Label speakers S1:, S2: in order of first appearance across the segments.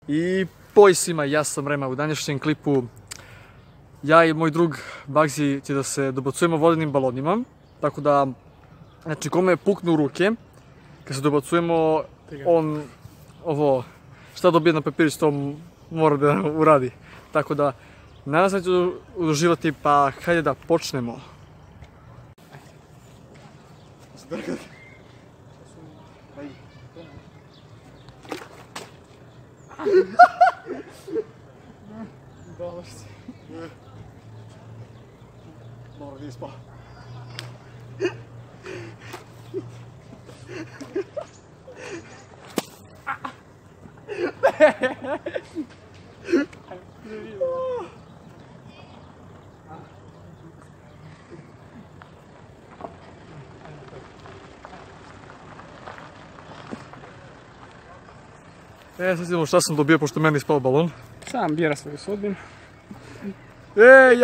S1: I pozdrav svima, ja sam Rema. U današnjem klipu ja i moj drug Bagzi će da se dobacujemo vodenim balonima. Tako da, znači kome puknu u ruke, kad se dobacujemo, on ovo, šta dobije na papirić, to mora da uradi. Tako da, nadam se da ću uživati, pa hajde da počnemo.
S2: Dalaš si.
S1: Dobro, nije spao. Sad vidimo šta sam dobio, pošto meni ispao balon.
S2: Sam bira svoju sudbinu.
S1: Jaj!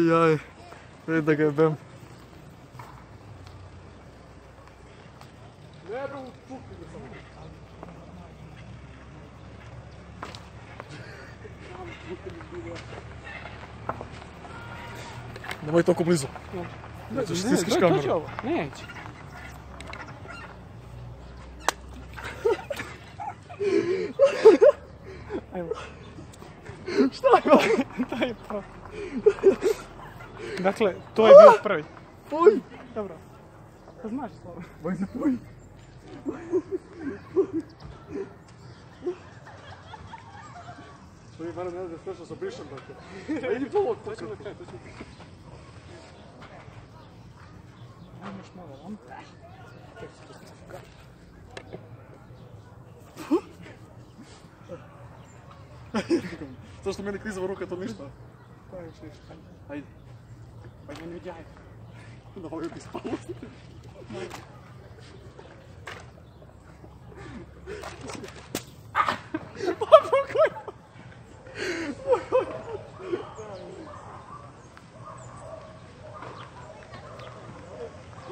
S1: Jaj! Vidi da ga jebem. Nemoj toliko blizu. Nećeš stiskaš kameru.
S2: Neće. Ajmo.
S1: Šta je ovo?
S2: Daj je pravo. Dakle, to je bio prvi.
S1: Puj!
S2: Dobro. Pa znaš slovo.
S1: Boj se puj! To je barem ne znam sve što se brišem, dakle. A idi povod,
S2: To ćemo kraj, to ćemo kraj. Ajmo još malo, vam. Ček se, to sam se fuka.
S1: To što meni klizava ruka, to ništa.
S2: To je još ništa.
S1: Ajde.
S2: Pa meni vidjaj.
S1: Da ovo je bi spalo.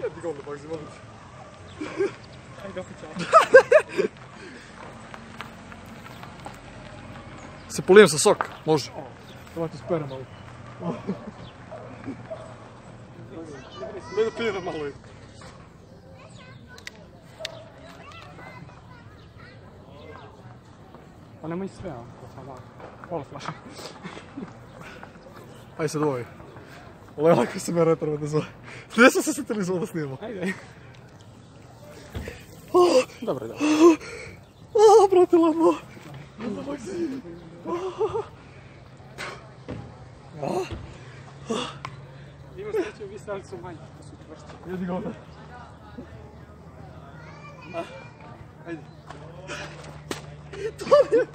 S1: Jedi ga onda, Bagzi, molim te.
S2: Ajde, opet ćao.
S1: Se polijem sa sok, može.
S2: Ovo ti sperem malo.
S1: Daj da pijem malo i.
S2: Pa nemoj sve, a? Pola flaša.
S1: Ajde se dvoji. Ovo je lako se me retro da zove. Gdje smo se sjetili zove da snimamo?
S2: Ajde. Dobro, dobro.
S1: Brate, ladno. Bagzi.
S2: Ima sreće, vi stali su manji, to su čvršći.
S1: Jedi ga onda. Ajde. To je...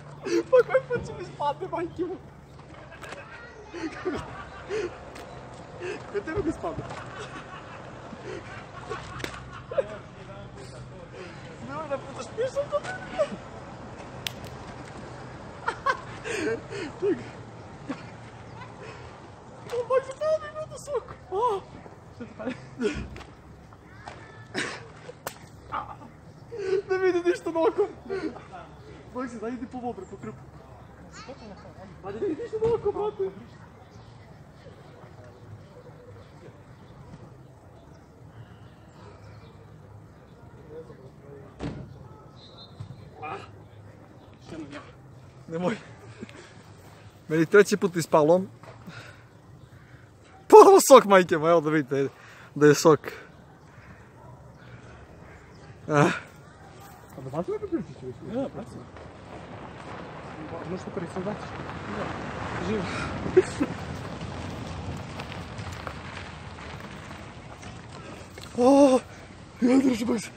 S1: Pa koji put će mi spadne, majke mu? Kaj tebe mi spadne? Nemoj da pucaš pišom to. Čekaj. Bagzi, pomogli mi da sok.
S2: Što ti pali?
S1: Ne vidi ništa na oko. Bagzi, daj idi po vobre, po krpu. Pa ne vidi ništa na oko, brate. Nemoj. Meni treći put ispalo. Ponovo sok, majke moja, evo da vidite da je sok.
S2: A da baci neka priličić više? Da, baci. Možeš to prvi sam baciš? Da. Živo.
S1: Ja držim, Bagzi.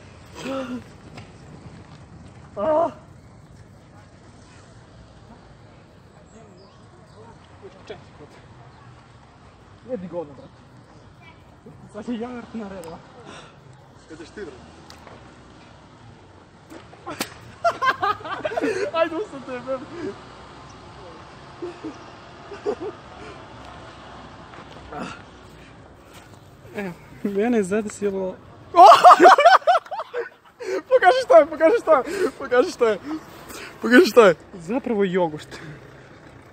S2: Čekaj, brate.
S1: Jedi ga onda, brate.
S2: Sad je javrt na redova.
S1: Ideš ti, brate. Ajde, usam te, bebe.
S2: Evo, mene je zadesilo...
S1: Pokaži šta je, pokaži šta je, pokaži šta je. Pokaži šta je.
S2: Zapravo jogurt.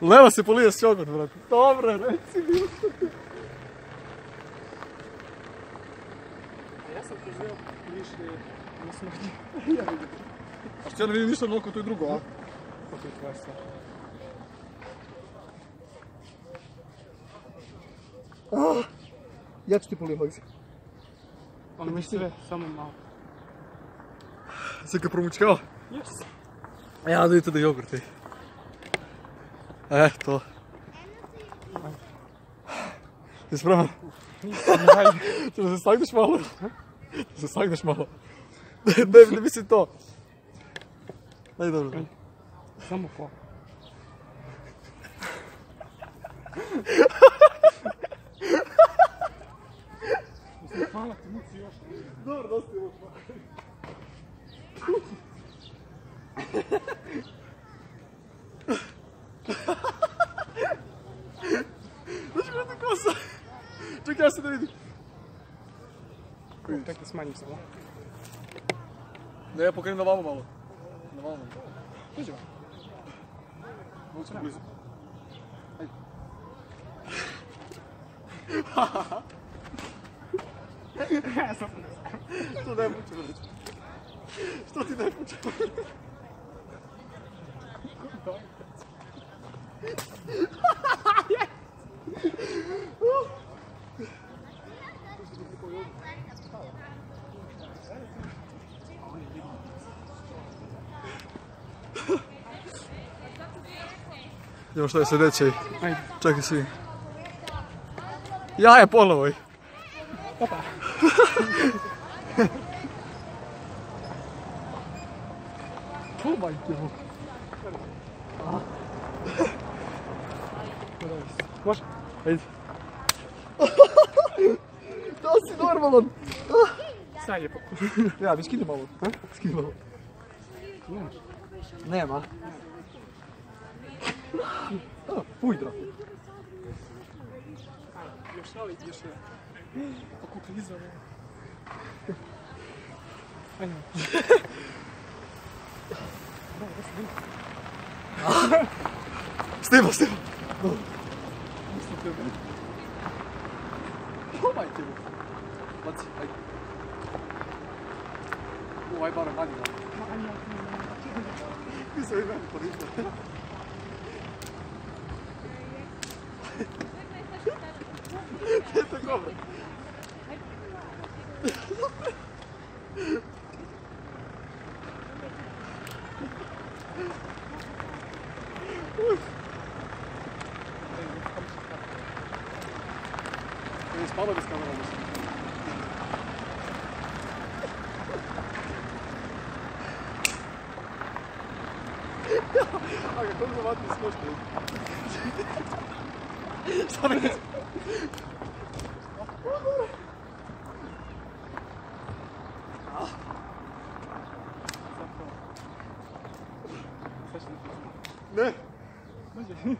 S1: Leva se polije s jogurt, brate. Dobre, reci mi.
S2: Ja sam pozivao više na smrti.
S1: A što ja ne vidim ništa mnogo, to je drugo, a?
S2: Pa to je tvoja stvar.
S1: Ja ću ti polijem, Bagzi.
S2: Ono mi sve, samo malo.
S1: Si ga promučkao?
S2: Yes.
S1: Ja da vidite da je jogurt, ej. To. Ti spreman?
S2: Nisam, ajde.
S1: Ćemo se sagneš malo? Da se sagneš malo. Ne mislim to. Ajde, dobro.
S2: Samo po. Hvala ti, muci još.
S1: Dobro, dosta je još. Znaš kada ti kosa? Čekaj, ja se da vidim.
S2: Čekaj, smanjim se, da?
S1: Ne, ja pokrenim na vamo malo. Na vamo malo.
S2: Dođi vam.
S1: Mogu ćemo blizu. Ajde.
S2: Ja sam
S1: Što ne puče, reći? Što ti ne puče? Idemo šta je sljedeće.
S2: Ajde.
S1: Čekaj svi. Ja je ponovo.
S2: Opa.
S1: Čubajte mu.
S2: Može?
S1: Ajde. Da si normalan.
S2: Sad je pokušaj.
S1: Ja, mi skini malo. Skini malo.
S2: Nemaš.
S1: Nema. Ujdra.
S2: Još ali, još je. Oko kriza, ne. Ajde.
S1: Snima.
S2: Mislim te ne.
S1: Čubajte mu. Baci, ajde. Ovaj bar manje malo. Ti se vi meni koristili. Je tako bre. Ne spada bez kamera, mislim. A kako mi zavatni smešno. Šta mi je? Ne.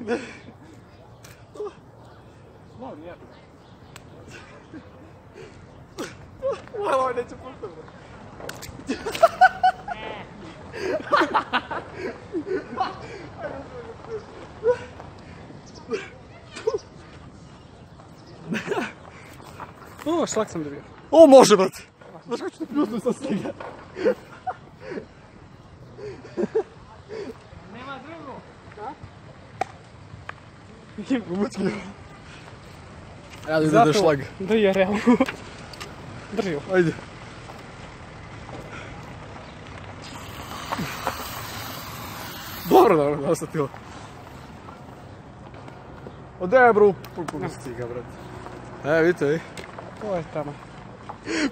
S1: Ne.
S2: Malo nije.
S1: Ovo neće pušta, bre.
S2: O, šlak sam dobio.
S1: O, može, brate. Znaš kako ću te pljusnuti sa snega?
S2: Nema drugo.
S1: Mučki. Ja da ideš šlag.
S2: Da je realno. Drži ovo.
S1: Ajde. Dobro, dosta ti ovo. Ode, bro, puno stiga, brate. Vidite, ej.
S2: Ovo je tamo.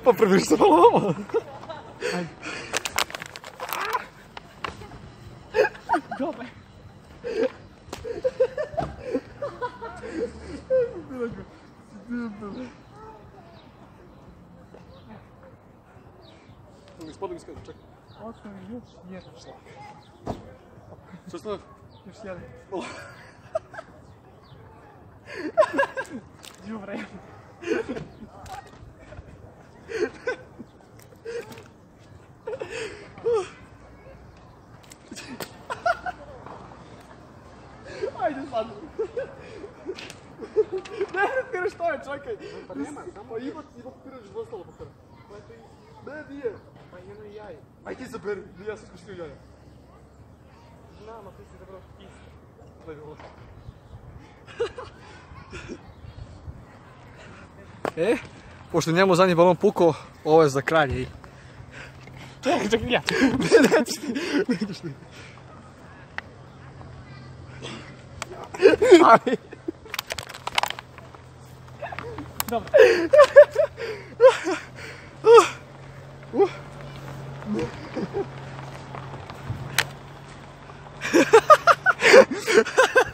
S1: Pa prebiš se malo ovo.
S2: Ajde. Dobre.
S1: Spodno mi skađu, čekaj.
S2: Osnovi još jedan šlak.
S1: Što stav?
S2: Još jedan. Đubre.
S1: Ajde sad. Ne piraš to je, čekaj.
S2: Pa nema, samo...
S1: Pa ima piraš ostalo pokora. Ne, nije.
S2: Pa jedno i jaje.
S1: Aj ti zaberi, ja sam skuštio jaja.
S2: Znam, a ti si zabrao isto.
S1: Daj ovo. Pošto njemu zadnji balon pukao, ovo je za kralje.
S2: Čekaj, ja.
S1: Nećeš ti. Ali...
S2: Dobro.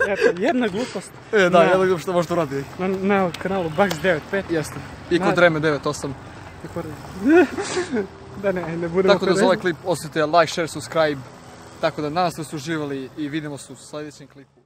S2: Eto, jedna glupost.
S1: Da, jedna glupost što možeš uraditi.
S2: Na kanalu Bugs 95.
S1: Jeste. I kod Reme 98.
S2: Da ne budemo...
S1: Tako da za ovaj klip ostavite like, share, subscribe. Tako da nadam se da ste uživali i vidimo se u sljedećem klipu.